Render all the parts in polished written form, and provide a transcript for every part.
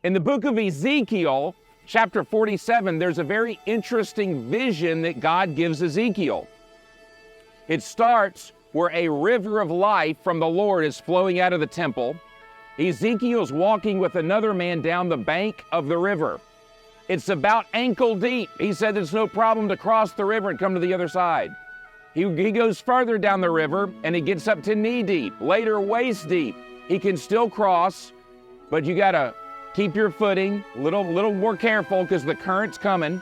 In the book of Ezekiel, chapter 47, there's a very interesting vision that God gives Ezekiel. It starts where a river of life from the Lord is flowing out of the temple. Ezekiel's walking with another man down the bank of the river. It's about ankle deep. He said there's no problem to cross the river and come to the other side. He goes further down the river and he gets up to knee deep, later waist deep. He can still cross, but you gotta keep your footing, a little more careful because the current's coming.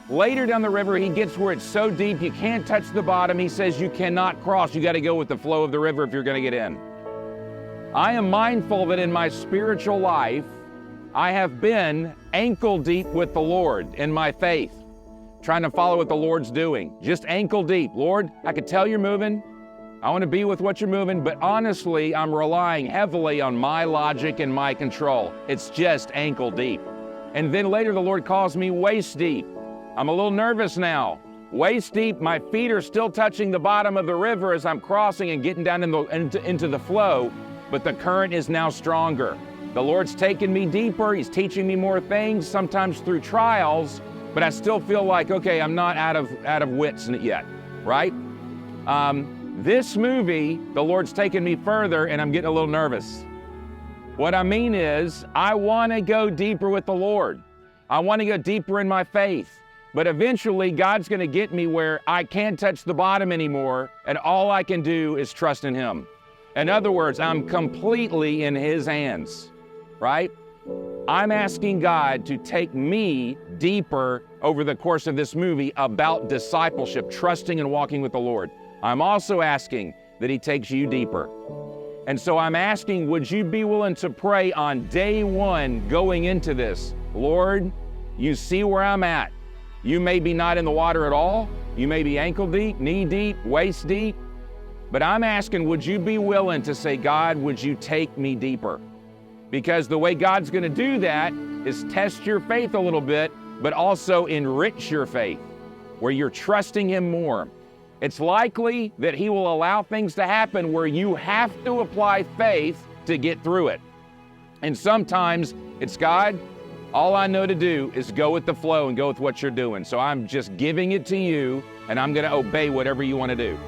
Later down the river, he gets where it's so deep you can't touch the bottom. He says you cannot cross. You got to go with the flow of the river if you're going to get in. I am mindful that in my spiritual life, I have been ankle deep with the Lord in my faith, trying to follow what the Lord's doing. Just ankle deep. Lord, I can tell you're moving. I want to be with what you're moving, but honestly, I'm relying heavily on my logic and my control. It's just ankle deep. And then later the Lord calls me waist deep. I'm a little nervous now. Waist deep, my feet are still touching the bottom of the river as I'm crossing and getting down into the flow, but the current is now stronger. The Lord's taking me deeper. He's teaching me more things, sometimes through trials, but I still feel like, okay, I'm not out of wits yet, right? This movie, the Lord's taken me further and I'm getting a little nervous. What I mean is, I want to go deeper with the Lord. I want to go deeper in my faith. But eventually, God's going to get me where I can't touch the bottom anymore, and all I can do is trust in Him. In other words, I'm completely in His hands, right? I'm asking God to take me deeper over the course of this movie about discipleship, trusting and walking with the Lord. I'm also asking that He takes you deeper. And so I'm asking, would you be willing to pray on day one going into this? Lord, you see where I'm at. You may be not in the water at all. You may be ankle deep, knee deep, waist deep. But I'm asking, would you be willing to say, God, would you take me deeper? Because the way God's going to do that is test your faith a little bit, but also enrich your faith, where you're trusting Him more. It's likely that He will allow things to happen where you have to apply faith to get through it. And sometimes it's, God, all I know to do is go with the flow and go with what you're doing. So I'm just giving it to you, and I'm going to obey whatever you want to do.